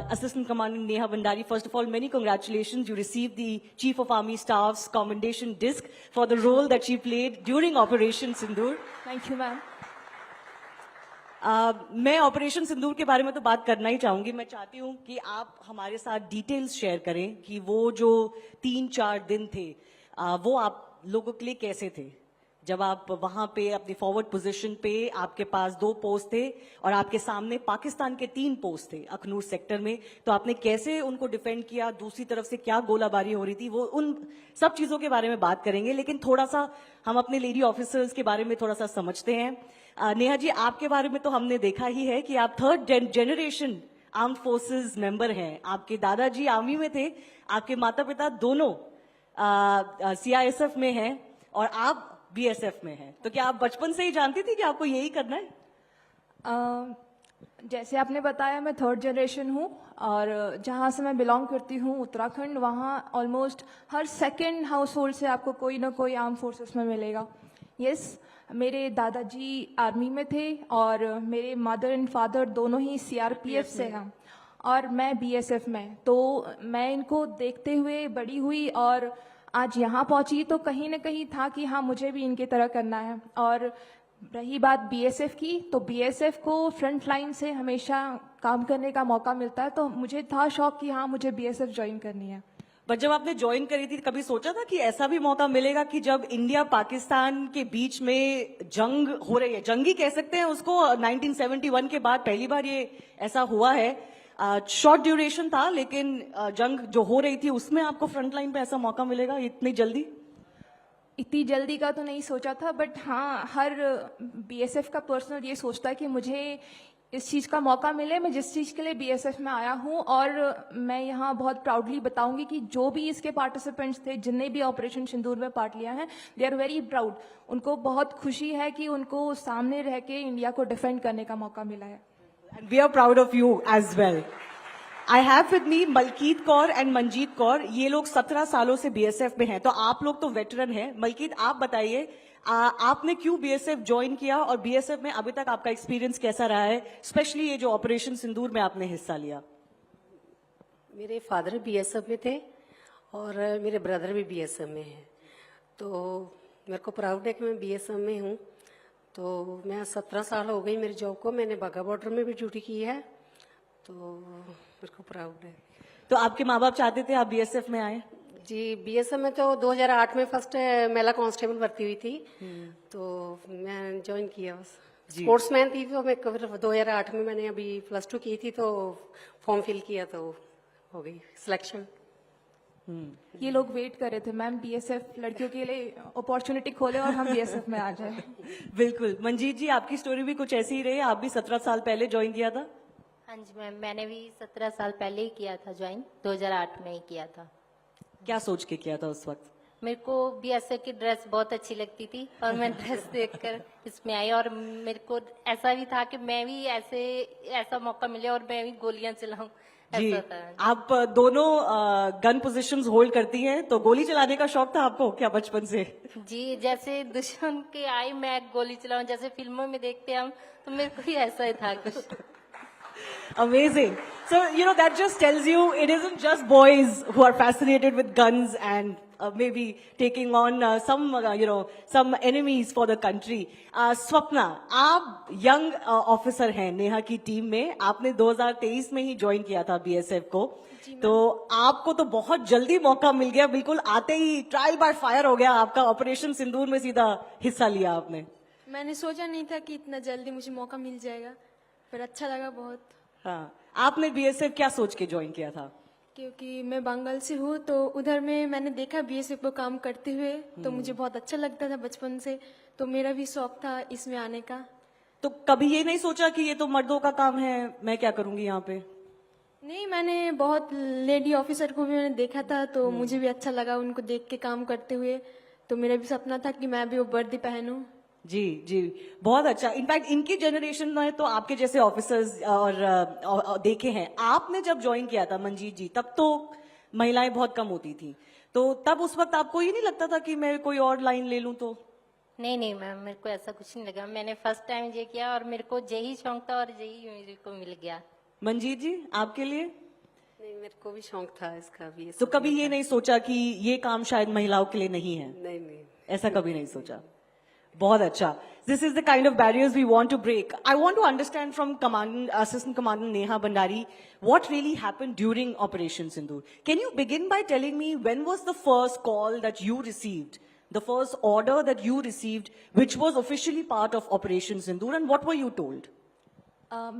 Assistant Commandant Neha Bhandari, first of all, many congratulations. You received the Chief of Army Staff's Commendation Disc for the role that she played during Operation Sindoor. Thank you, ma'am. मैं operation सिंदूर के बारे में तो बात करना ही चाहूंगी. मैं चाहती हूं कि आप हमारे साथ डिटेल्स शेयर करें कि वो जो 3-4 दिन थे वो आप लोगों के लिए कैसे थे. जब आप वहां पे अपनी फॉरवर्ड पोजीशन पे आपके पास 2 पोस्ट थे और आपके सामने पाकिस्तान के 3 पोस्ट थे अखनूर सेक्टर में, तो आपने कैसे उनको डिफेंड किया, दूसरी तरफ से क्या गोलाबारी हो रही थी, वो उन सब चीजों के बारे में बात करेंगे. लेकिन थोड़ा सा हम अपने लेडी ऑफिसर्स के बारे में थोड़ा सा समझते हैं. नेहा जी, आपके बारे में तो हमने देखा ही है कि आप 3rd generation arm forces member हैं. आपके दादाजी आर्मी में थे, आपके माता पिता दोनों CISF में हैं और आप BSF में हैं. तो क्या आप बचपन से ही जानती थी कि आपको यही करना है? जैसे आपने बताया, मैं 3rd जनरेशन हूँ और जहाँ से मैं बिलोंग करती हूँ उत्तराखंड, वहाँ ऑलमोस्ट हर सेकंड हाउस होल्ड से आपको कोई ना कोई आर्म फोर्सेस में मिलेगा. यस, मेरे दादाजी आर्मी में थे और मेरे मदर एंड फादर दोनों ही CRPF से हैं और मैं BSF में. तो मैं इनको देखते हुए बड़ी हुई और आज यहाँ पहुंची. तो कहीं ना कहीं था कि हाँ, मुझे भी इनकी तरह करना है. और रही बात BSF की, तो BSF को फ्रंट लाइन से हमेशा काम करने का मौका मिलता है. तो मुझे था शौक कि हाँ, मुझे BSF ज्वाइन करनी है. बट जब आपने ज्वाइन करी थी, कभी सोचा था कि ऐसा भी मौका मिलेगा कि जब इंडिया पाकिस्तान के बीच में जंग हो रही है, जंग ही कह सकते हैं उसको, 1971 के बाद पहली बार ये ऐसा हुआ है. शॉर्ट ड्यूरेशन था, लेकिन जंग जो हो रही थी उसमें आपको फ्रंट लाइन पे ऐसा मौका मिलेगा इतनी जल्दी? इतनी जल्दी का तो नहीं सोचा था, बट हाँ, हर BSF का पर्सनल ये सोचता है कि मुझे इस चीज़ का मौका मिले. मैं जिस चीज़ के लिए BSF में आया हूँ, और मैं यहाँ बहुत प्राउडली बताऊंगी कि जो भी इसके पार्टिसिपेंट्स थे, जिनने भी ऑपरेशन सिंदूर में पार्ट लिया है, दे आर वेरी प्राउड. उनको बहुत खुशी है कि उनको सामने रह के इंडिया को डिफेंड करने का मौका मिला है. And we are proud of you as well. I have with me Malkit Kaur and Manjit Kaur. ये लोग 17 सालों से BSF में हैं, तो आप लोग तो वेटरन हैं. मलकीत, आप बताइए, आपने क्यों BSF ज्वाइन किया और BSF में अभी तक आपका एक्सपीरियंस कैसा रहा है, स्पेशली ये जो ऑपरेशन सिंदूर में आपने हिस्सा लिया? मेरे फादर BSF में थे और मेरे ब्रदर भी BSF में हैं. तो मेरे को प्राउड है कि मैं BSF में हूँ. तो मैं 17 साल हो गई मेरी जॉब को. मैंने बाघा बॉर्डर में भी ड्यूटी की है, तो मेरे को प्राउड है. तो आपके माँ बाप चाहते थे आप BSF में आए? जी, BSF में तो 2008 में फर्स्ट महिला कांस्टेबल भर्ती हुई थी, तो मैं ज्वाइन किया. बस स्पोर्ट्समैन थी, तो मैं 2008 में मैंने अभी +2 की थी, तो फॉर्म फिल किया तो हो गई सिलेक्शन. ये लोग वेट कर रहे थे मैम, BSF लड़कियों के लिए अपॉर्चुनिटी खोले और हम BSF में आ जाए. बिल्कुल. मंजीत जी, आपकी स्टोरी भी कुछ ऐसी ही रही? आप भी 17 साल पहले ज्वाइन किया था? हाँ जी मैम, मैंने भी 17 साल पहले ही किया था ज्वाइन, 2008 में ही किया था. क्या सोच के किया था उस वक्त? मेरे को BSF की ड्रेस बहुत अच्छी लगती थी और मैं ड्रेस देखकर इसमें आई, और मेरे को ऐसा भी था कि मैं भी ऐसा मौका मिले और मैं भी गोलियां चलाऊं. जी, ऐसा था. आप दोनों गन पोजीशंस होल्ड करती हैं, तो गोली चलाने का शौक था आपको क्या बचपन से? जी, जैसे दुश्मन के आई मैं गोली चलाऊं, जैसे फिल्मों में देखते हैं हम, तो मेरे को भी ऐसा ही था कुछ. Amazing. So, that just tells you it isn't just boys who are fascinated with guns and maybe taking on some enemies for the country. Swapna, आप यंग ऑफिसर हैं नेहा की टीम में. आपने 2023 में ही ज्वाइन किया था BSF को, तो आपको तो बहुत जल्दी मौका मिल गया. बिल्कुल आते ही ट्रायल बाय फायर हो गया आपका. ऑपरेशन सिंदूर में सीधा हिस्सा लिया आपने. मैंने सोचा नहीं था कि इतना जल्दी मुझे मौका मिल जाएगा, पर अच्छा लगा बहुत. हाँ, आपने BSF क्या सोच के ज्वाइन किया था? क्योंकि मैं बंगाल से हूँ, तो उधर में मैंने देखा BSF को काम करते हुए, तो मुझे बहुत अच्छा लगता था बचपन से, तो मेरा भी शौक था इसमें आने का. तो कभी ये नहीं सोचा कि ये तो मर्दों का काम है, मैं क्या करूंगी यहाँ पे? नहीं, मैंने बहुत लेडी ऑफिसर को भी मैंने देखा था, तो मुझे भी अच्छा लगा उनको देख के काम करते हुए. तो मेरा भी सपना था कि मैं भी वो वर्दी पहनूं. जी जी, बहुत अच्छा. इनफैक्ट इनकी जनरेशन में तो आपके जैसे ऑफिसर्स और देखे हैं. आपने जब ज्वाइन किया था मंजीत जी, तब तो महिलाएं बहुत कम होती थी, तो तब उस वक्त आपको ये नहीं लगता था कि मैं कोई और लाइन ले लूं? तो नहीं मैम, मेरे को ऐसा कुछ नहीं लगा. मैंने फर्स्ट टाइम ये किया और मेरे को यही शौक था और यही मेरे को मिल गया. मंजीत जी, आपके लिए? नहीं, मेरे को भी शौक था इसका भी। तो कभी ये नहीं सोचा कि ये काम शायद महिलाओं के लिए नहीं है? नहीं नहीं। ऐसा कभी नहीं सोचा? बहुत अच्छा. This is the kind of barriers we want to break. I want to understand from Assistant Commandant Neha Bhandari what really happened during Operation Sindoor. Can you begin by telling me when was the first call that you received, the first order that you received, which was officially part of Operation Sindoor, and what were you told?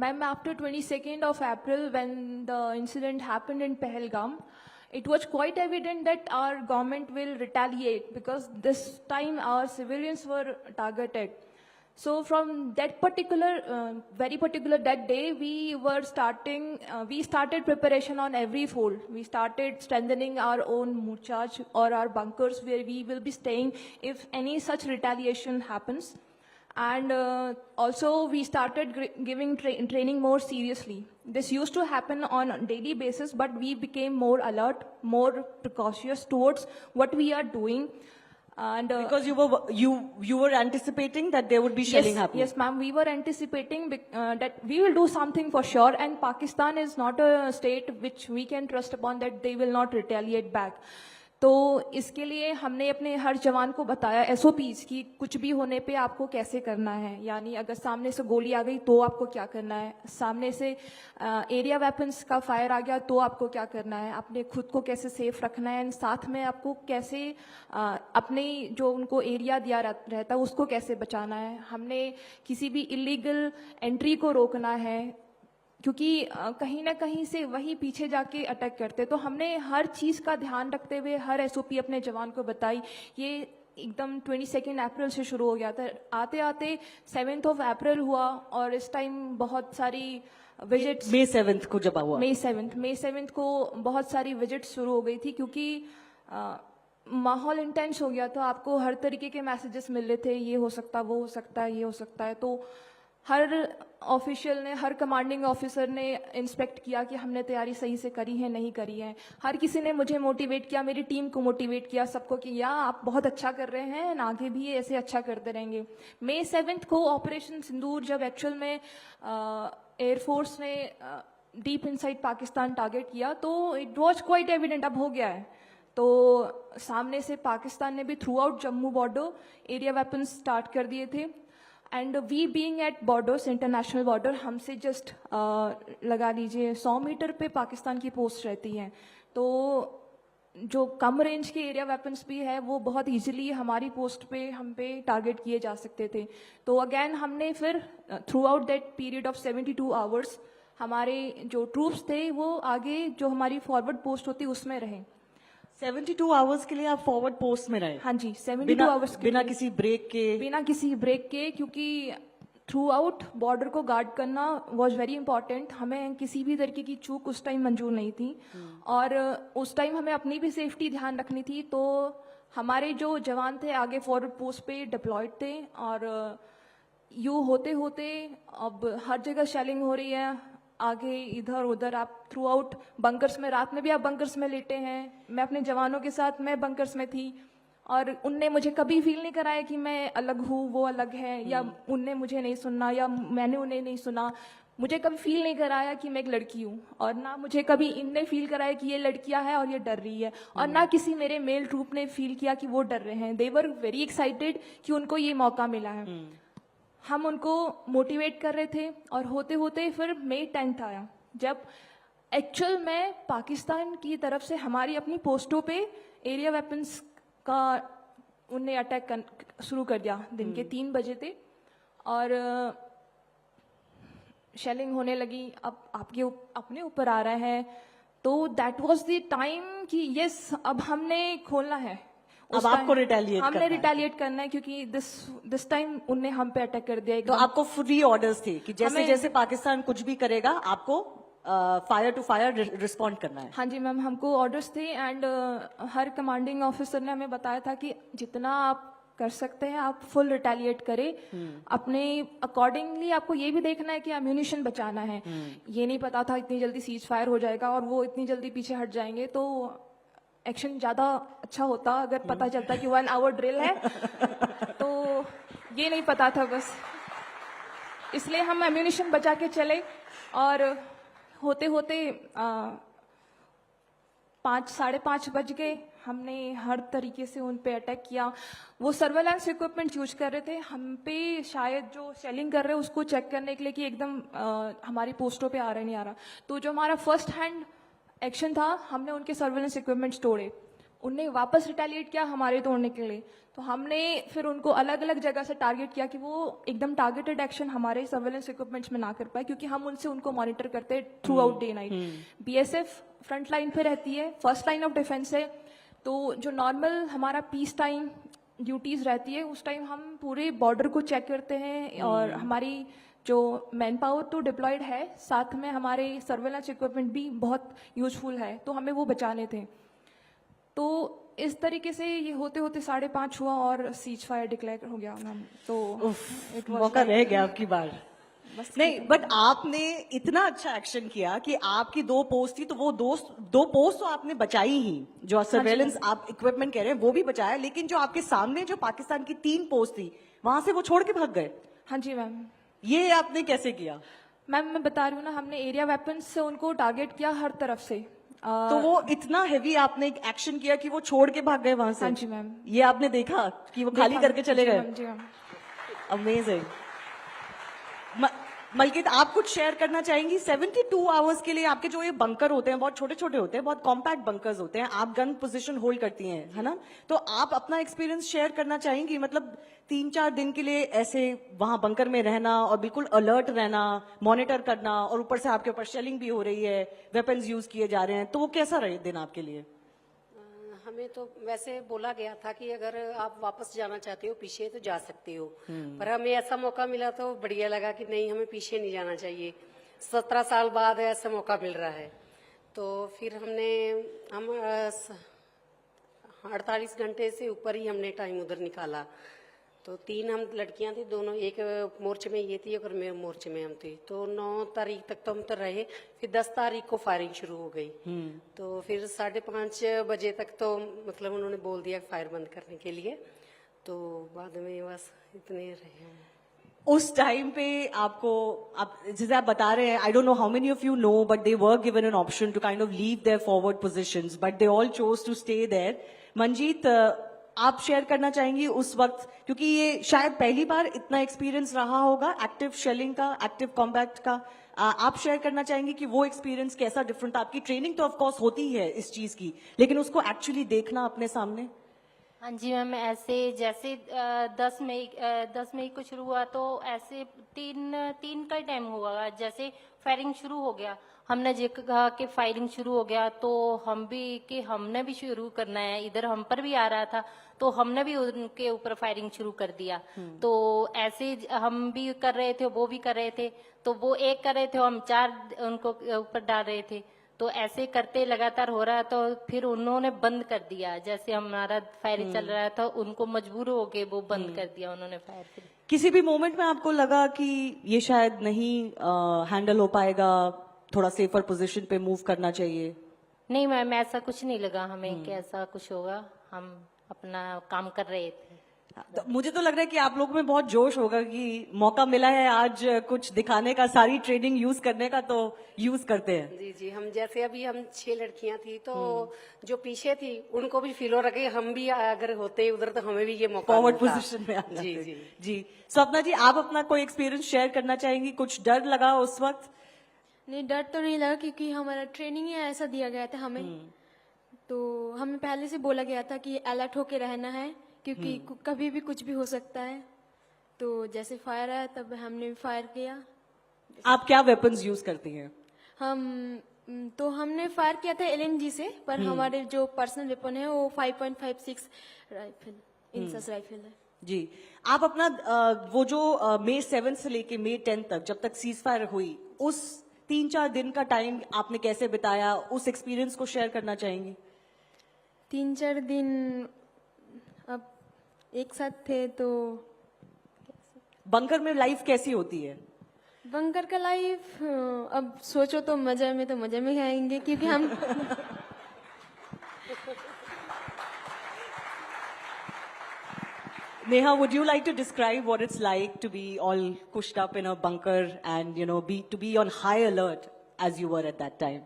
Ma'am, after 22nd of April, when the incident happened in Pahalgam, it was quite evident that our government will retaliate because this time our civilians were targeted. So from that particular, very particular that day, we started preparation on every fold. We started strengthening our own morchas or our bunkers where we will be staying if any such retaliation happens. And also we started giving training more seriously. This used to happen on a daily basis, but we became more alert, more precautious towards what we are doing. And Because you were anticipating that there would be shelling happening. Yes, ma'am. We were anticipating that we will do something for sure. And Pakistan is not a state which we can trust upon that they will not retaliate back. तो इसके लिए हमने अपने हर जवान को बताया SOPs कि कुछ भी होने पे आपको कैसे करना है, यानी अगर सामने से गोली आ गई तो आपको क्या करना है, सामने से एरिया वेपन्स का फायर आ गया तो आपको क्या करना है, अपने खुद को कैसे सेफ रखना है, साथ में आपको कैसे अपने जो उनको एरिया दिया रहता है उसको कैसे बचाना है, हमने किसी भी इलीगल एंट्री को रोकना है क्योंकि कहीं ना कहीं से वही पीछे जाके अटैक करते, तो हमने हर चीज़ का ध्यान रखते हुए हर SOP अपने जवान को बताई. ये एकदम 22 अप्रैल से शुरू हो गया था. आते आते 7 अप्रैल हुआ और इस टाइम बहुत सारी विजिट्स May 7th को जब हुआ. May 7th को बहुत सारी विजिट्स शुरू हो गई थी क्योंकि माहौल इंटेंस हो गया था. आपको हर तरीके के मैसेजेस मिल रहे थे, ये हो सकता, वो हो सकता है, ये हो सकता है. तो हर ऑफिशियल ने, हर कमांडिंग ऑफिसर ने इंस्पेक्ट किया कि हमने तैयारी सही से करी है नहीं करी है. हर किसी ने मुझे मोटिवेट किया, मेरी टीम को मोटिवेट किया, सबको कि या आप बहुत अच्छा कर रहे हैं, आगे भी ऐसे अच्छा करते रहेंगे. May 7th को ऑपरेशन सिंदूर जब एक्चुअल में एयरफोर्स ने डीप इनसाइड पाकिस्तान टारगेट किया तो इट वॉज क्वाइट एविडेंट अब हो गया है. तो सामने से पाकिस्तान ने भी throughout Jammu border area weapons start कर दिए थे. And we being at borders, international border, हमसे जस्ट लगा लीजिए 100 मीटर पे पाकिस्तान की पोस्ट रहती है. तो जो कम रेंज के एरिया वेपन्स भी है वो बहुत इजीली हमारी पोस्ट पे हम पे टारगेट किए जा सकते थे. तो अगेन हमने फिर through out that period of 72 hours हमारे जो ट्रूप्स थे वो आगे जो हमारी फॉरवर्ड पोस्ट होती उसमें रहे. 72 आवर्स के लिए आप फॉरवर्ड पोस्ट में रहे? हाँ जी, 72 आवर्स बिना किसी ब्रेक के? बिना किसी ब्रेक के, क्योंकि थ्रू आउट बॉर्डर को गार्ड करना वॉज वेरी इंपॉर्टेंट. हमें किसी भी तरीके की चूक उस टाइम मंजूर नहीं थी और उस टाइम हमें अपनी भी सेफ्टी ध्यान रखनी थी. तो हमारे जो जवान थे आगे फॉरवर्ड पोस्ट पे डिप्लॉयड थे और यू होते होते अब हर जगह शेलिंग हो रही है, आगे इधर उधर. आप थ्रू आउट बंकर्स में, रात में भी आप बंकर्स में लेटे हैं. मैं अपने जवानों के साथ मैं बंकर्स में थी और उनने मुझे कभी फील नहीं कराया कि मैं अलग हूँ, वो अलग है, या उनने मुझे नहीं सुनना या मैंने उन्हें नहीं सुना. मुझे कभी फील नहीं कराया कि मैं एक लड़की हूँ और ना मुझे कभी इनने फील कराया कि ये लड़कियां है और ये डर रही है, और ना किसी मेरे मेल ट्रूप ने फील किया कि वो डर रहे हैं. दे वर वेरी एक्साइटेड कि उनको ये मौका मिला है. हम उनको मोटिवेट कर रहे थे और होते होते फिर May 10th आया जब एक्चुअल में पाकिस्तान की तरफ से हमारी अपनी पोस्टों पे एरिया वेपन्स का उनने अटैक शुरू कर दिया. दिन के 3 बजे थे और शेलिंग होने लगी. अब आपके अपने ऊपर आ रहा है. तो दैट वाज द टाइम कि यस अब हमने खोलना है. अब आपको रिटेलिएट हमने रिटेलिएट करना है क्योंकि दिस टाइम उनने हम पे अटैक कर दिया. तो आपको फ्री ऑर्डर्स थे कि जैसे जैसे पाकिस्तान कुछ भी करेगा आपको फायर टू फायर रिस्पॉन्ड करना है? हाँ जी मैम, हमको ऑर्डर्स थे एंड हर कमांडिंग ऑफिसर ने हमें बताया था कि जितना आप कर सकते हैं आप फुल रिटेलिएट करें. अपने अकॉर्डिंगली आपको ये भी देखना है कि एम्यूनिशन बचाना है. ये नहीं पता था इतनी जल्दी सीज फायर हो जाएगा और वो इतनी जल्दी पीछे हट जाएंगे. तो एक्शन ज्यादा अच्छा होता अगर पता चलता कि 1 आवर ड्रिल है. तो ये नहीं पता था बस, इसलिए हम एम्यूनिशन बचा के चले और होते होते 5:30 बज गए। हमने हर तरीके से उन पे अटैक किया। वो सर्वेलेंस इक्विपमेंट यूज कर रहे थे हम पे, शायद जो शेलिंग कर रहे हैं उसको चेक करने के लिए कि एकदम हमारी पोस्टों पे आ रहा है नहीं आ रहा। तो जो हमारा फर्स्ट हैंड एक्शन था, हमने उनके सर्वेलेंस इक्विपमेंट्स तोड़े। उनने वापस रिटेलिएट किया हमारे तोड़ने के लिए। तो हमने फिर उनको अलग अलग जगह से टारगेट किया कि वो एकदम टारगेटेड एक्शन हमारे सर्वेलेंस इक्विपमेंट्स में ना कर पाए, क्योंकि हम उनसे उनको मॉनिटर करते हैं through out day night. BSF front line पे रहती है, फर्स्ट लाइन ऑफ डिफेंस है। तो जो नॉर्मल हमारा पीस टाइम ड्यूटीज रहती है, उस टाइम हम पूरे बॉर्डर को चेक करते हैं, और हमारी जो मैन पावर तो डिप्लॉयड है, साथ में हमारे सर्वेलेंस इक्विपमेंट भी बहुत यूजफुल है, तो हमें वो बचाने थे। तो इस तरीके से ये होते होते 5:30 हुआ और सीज फायर डिक्लेयर हो गया मैम। तो it was मौका like- रह गया आपकी बार। नहीं, बट आपने इतना अच्छा एक्शन किया कि आपकी 2 पोस्ट थी, तो वो 2 पोस्ट तो आपने बचाई ही। जो सर्वेलेंस आप इक्विपमेंट कह रहे हैं वो भी बचाया, लेकिन जो आपके सामने जो पाकिस्तान की 3 पोस्ट थी, वहां से वो छोड़ के भाग गए। हाँ जी मैम। ये आपने कैसे किया? मैम मैं बता रही हूँ ना, हमने एरिया वेपन्स से उनको टारगेट किया हर तरफ से। तो वो इतना हेवी आपने एक एक्शन किया कि वो छोड़ के भाग गए वहां से। हाँ जी मैम। ये आपने देखा कि वो खाली देखा- करके चले जी गए। मैम, जी मैम। अमेजिंग। मलकित, आप कुछ शेयर करना चाहेंगी? 72 आवर्स के लिए आपके जो ये बंकर होते हैं, बहुत छोटे छोटे होते हैं, बहुत कॉम्पैक्ट बंकर्स होते हैं, आप गन पोजीशन होल्ड करती हैं, है ना? तो आप अपना एक्सपीरियंस शेयर करना चाहेंगी? मतलब 3-4 दिन के लिए ऐसे वहां बंकर में रहना और बिल्कुल अलर्ट रहना, मॉनिटर करना, और ऊपर से आपके ऊपर शेलिंग भी हो रही है, वेपन्स यूज किए जा रहे हैं, तो वो कैसा रहे दिन आपके लिए? हमें तो वैसे बोला गया था कि अगर आप वापस जाना चाहते हो पीछे तो जा सकते हो, पर हमें ऐसा मौका मिला तो बढ़िया लगा कि नहीं, हमें पीछे नहीं जाना चाहिए। 17 साल बाद ऐसा मौका मिल रहा है। तो फिर हम 48 घंटे से ऊपर ही हमने टाइम उधर निकाला। तो 3 हम लड़कियां थी, दोनों एक मोर्चे में ये थी और मेरे मोर्चे में हम थे। तो 9 तारीख तक तो हम तो रहे, फिर 10 तारीख को फायरिंग शुरू हो गई। तो फिर 5:30 बजे तक तो मतलब उन्होंने बोल दिया फायर बंद करने के लिए। तो बाद में बस इतने रहे हम। उस टाइम पे आपको, आप जैसे आप बता रहे हैं, I don't know how many of you know, but they were given an option to kind of leave their forward positions, but they all chose to stay there. Manjeet, आप शेयर करना चाहेंगी उस वक्त, क्योंकि ये शायद पहली बार इतना एक्सपीरियंस रहा होगा एक्टिव शेलिंग का, एक्टिव कॉम्बैट का। आप शेयर करना चाहेंगी कि वो एक्सपीरियंस कैसा डिफरेंट? आपकी ट्रेनिंग तो ऑफ कोर्स होती ही है इस चीज की, लेकिन उसको एक्चुअली देखना अपने सामने। हाँ जी मैम, ऐसे जैसे 10 मई को शुरू हुआ, तो ऐसे तीन का टाइम हुआ। जैसे फायरिंग शुरू हो गया, हमने जो कहा कि फायरिंग शुरू हो गया, तो हमने भी शुरू करना है। इधर हम पर भी आ रहा था, तो हमने भी उनके ऊपर फायरिंग शुरू कर दिया। तो ऐसे हम भी कर रहे थे, वो भी कर रहे थे। तो वो एक कर रहे थे, हम 4 उनको ऊपर डाल रहे थे। तो ऐसे करते लगातार हो रहा, तो फिर उन्होंने बंद कर दिया। जैसे हमारा फायर चल रहा था, उनको मजबूर हो गए, वो बंद कर दिया उन्होंने फायर। फिर किसी भी मोमेंट में आपको लगा कि ये शायद नहीं हैंडल हो पाएगा, थोड़ा सेफर पोजीशन पे मूव करना चाहिए? नहीं मैम, ऐसा कुछ नहीं लगा हमें कि ऐसा कुछ होगा। हम अपना काम कर रहे थे। तो मुझे तो लग रहा है कि आप लोगों में बहुत जोश होगा कि मौका मिला है आज कुछ दिखाने का, सारी ट्रेनिंग यूज करने का, तो यूज करते हैं। जी जी, हम जैसे अभी हम 6 लड़कियां थी, तो जो पीछे थी उनको भी फील हो रहा कि हम भी अगर होते उधर तो हमें भी ये मौका फॉरवर्ड मिलता। पोजीशन में आना। जी जी जी। स्वप्ना जी, आप अपना कोई एक्सपीरियंस शेयर करना चाहेंगी? कुछ डर लगा उस वक्त? नहीं, डर तो नहीं लगा, क्योंकि हमारा ट्रेनिंग ही ऐसा दिया गया था हमें। तो हमें पहले से बोला गया था कि अलर्ट होके रहना है, क्योंकि कभी भी कुछ भी हो सकता है। तो जैसे फायर आया तब हमने भी फायर किया। आप क्या वेपन्स यूज करती हैं? हमने फायर किया था LNG से, पर हमारे जो पर्सनल वेपन है वो 5.56 राइफल, इंसस राइफल है। जी। आप अपना वो जो May 7 से लेके May 10 तक, जब तक सीज फायर हुई, उस 3-4 दिन का टाइम आपने कैसे बिताया, उस एक्सपीरियंस को शेयर करना चाहेंगी? 3-4 दिन अब एक साथ थे, तो बंकर में लाइफ कैसी होती है? बंकर का लाइफ अब सोचो तो मजे में आएंगे, क्योंकि हम Neha, would you like to describe what it's like to be all pushed up in a bunker and, to be on high alert as you were at that time?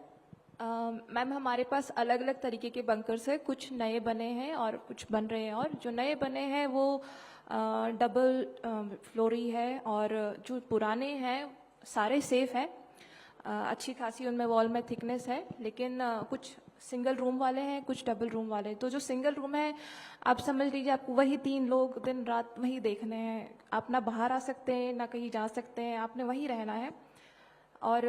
Ma'am हमारे पास अलग अलग तरीके के बंकर्स हैं, कुछ नए बने हैं और कुछ बन रहे हैं, और जो नए बने हैं वो डबल फ्लोरी है, और जो पुराने हैं सारे सेफ हैं। अच्छी खासी उनमें वॉल में थिकनेस है, लेकिन कुछ सिंगल रूम वाले हैं, कुछ डबल रूम वाले हैं। तो जो सिंगल रूम है, आप समझ लीजिए आपको वही 3 लोग दिन रात वही देखने हैं। आप ना बाहर आ सकते हैं ना कहीं जा सकते हैं, आपने वहीं रहना है और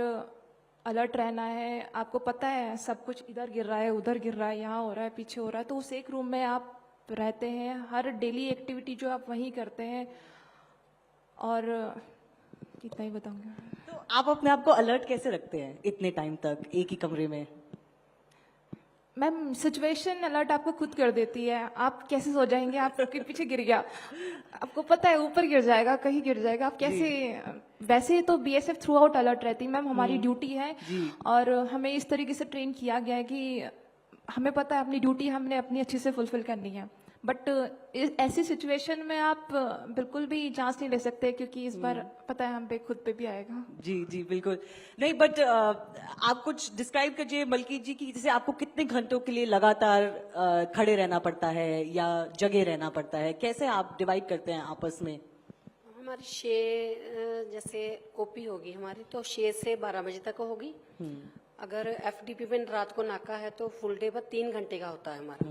अलर्ट रहना है। आपको पता है सब कुछ इधर गिर रहा है, उधर गिर रहा है, यहाँ हो रहा है, पीछे हो रहा है। तो उस एक रूम में आप रहते हैं, हर डेली एक्टिविटी जो आप वहीं करते हैं, और कितना ही बताऊंगी। तो आप अपने आप को अलर्ट कैसे रखते हैं इतने टाइम तक एक ही कमरे में? मैम सिचुएशन अलर्ट आपको खुद कर देती है। आप कैसे सो जाएंगे, आपके पीछे गिर गया, आपको पता है ऊपर गिर जाएगा, कहीं गिर जाएगा, आप कैसे। वैसे तो बीएसएफ थ्रू आउट अलर्ट रहती है मैम, हमारी ड्यूटी है और हमें इस तरीके से ट्रेन किया गया है कि हमें पता है अपनी ड्यूटी हमने अपनी अच्छे से फुलफिल करनी है। बट ऐसी सिचुएशन में आप बिल्कुल भी चांस नहीं ले सकते, क्योंकि इस बार पता है हम पे खुद पे भी आएगा। जी जी बिल्कुल नहीं, बट आप कुछ डिस्क्राइब कीजिए मलकीत जी की, जैसे आपको कितने घंटों के लिए लगातार खड़े रहना पड़ता है या जगे रहना पड़ता है, कैसे आप डिवाइड करते हैं आपस में? हमारी 6 जैसे ओपी होगी हमारी, तो 6 से 12 बजे तक होगी। अगर एफडीपी में रात को नाका है तो फुल डे पर 3 घंटे का होता है हमारा,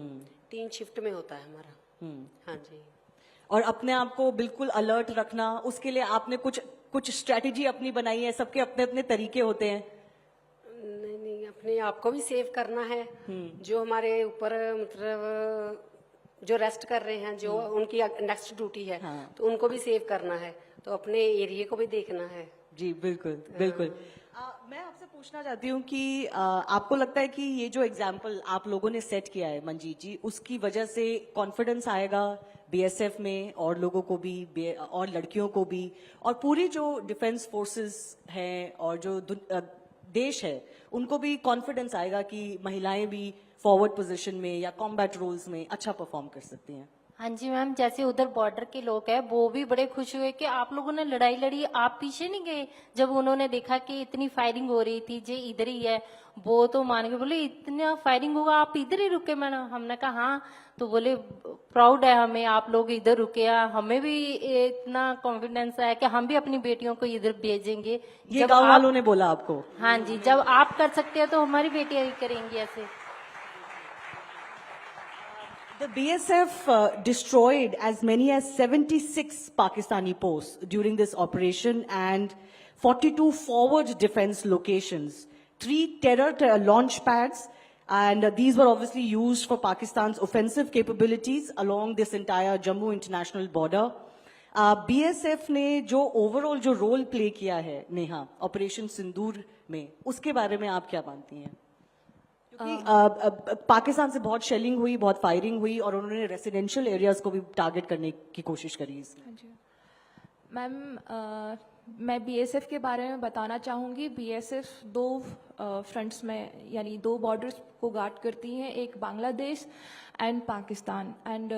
3 शिफ्ट में होता है हमारा। हाँ जी। और अपने आप को बिल्कुल अलर्ट रखना, उसके लिए आपने कुछ स्ट्रेटेजी अपनी बनाई है? सबके अपने अपने तरीके होते हैं। नहीं नहीं, अपने आप को भी सेव करना है। जो हमारे ऊपर मतलब जो रेस्ट कर रहे हैं, जो उनकी नेक्स्ट ड्यूटी है, तो उनको भी सेव करना है, तो अपने एरिया को भी देखना है। जी बिल्कुल बिल्कुल। मैं आपसे पूछना चाहती हूँ कि आपको लगता है कि ये जो एग्जाम्पल आप लोगों ने सेट किया है मंजीत जी, उसकी वजह से कॉन्फिडेंस आएगा बीएसएफ में और लोगों को भी और लड़कियों को भी, और पूरी जो डिफेंस फोर्सेस हैं और जो देश है उनको भी कॉन्फिडेंस आएगा कि महिलाएं भी फॉरवर्ड पोजीशन में या कॉम्बैट रोल्स में अच्छा परफॉर्म कर सकती हैं? हाँ जी मैम, जैसे उधर बॉर्डर के लोग हैं वो भी बड़े खुश हुए कि आप लोगों ने लड़ाई लड़ी, आप पीछे नहीं गए। जब उन्होंने देखा कि इतनी फायरिंग हो रही थी, जे इधर ही है, वो तो मान के बोले इतना फायरिंग होगा आप इधर ही रुके। मैंने हमने कहा हाँ, तो बोले प्राउड है हमें आप लोग इधर रुके हैं, हमें भी इतना कॉन्फिडेंस है कि हम भी अपनी बेटियों को इधर भेजेंगे। ये जब गांव आप- वालों ने बोला आपको? हाँ जी, जब आप कर सकते हैं तो हमारी बेटियां भी करेंगी ऐसे। The BSF destroyed as many as 76 Pakistani posts during this operation and 42 forward defense locations, 3 terror launch pads, and these were obviously used for Pakistan's offensive capabilities along this entire Jammu international border. BSF ने जो overall जो role play किया है Neha operation सिंदूर में, उसके बारे में आप क्या मानती हैं? क्योंकि पाकिस्तान से बहुत शेलिंग हुई, बहुत फायरिंग हुई और उन्होंने रेसिडेंशियल एरियाज को भी टारगेट करने की कोशिश करी इसमें। हाँ जी मैम, मैं बीएसएफ के बारे में बताना चाहूँगी। बीएसएफ 2 फ्रंट्स में यानी 2 बॉर्डर्स को गार्ड करती हैं, एक बांग्लादेश एंड पाकिस्तान। एंड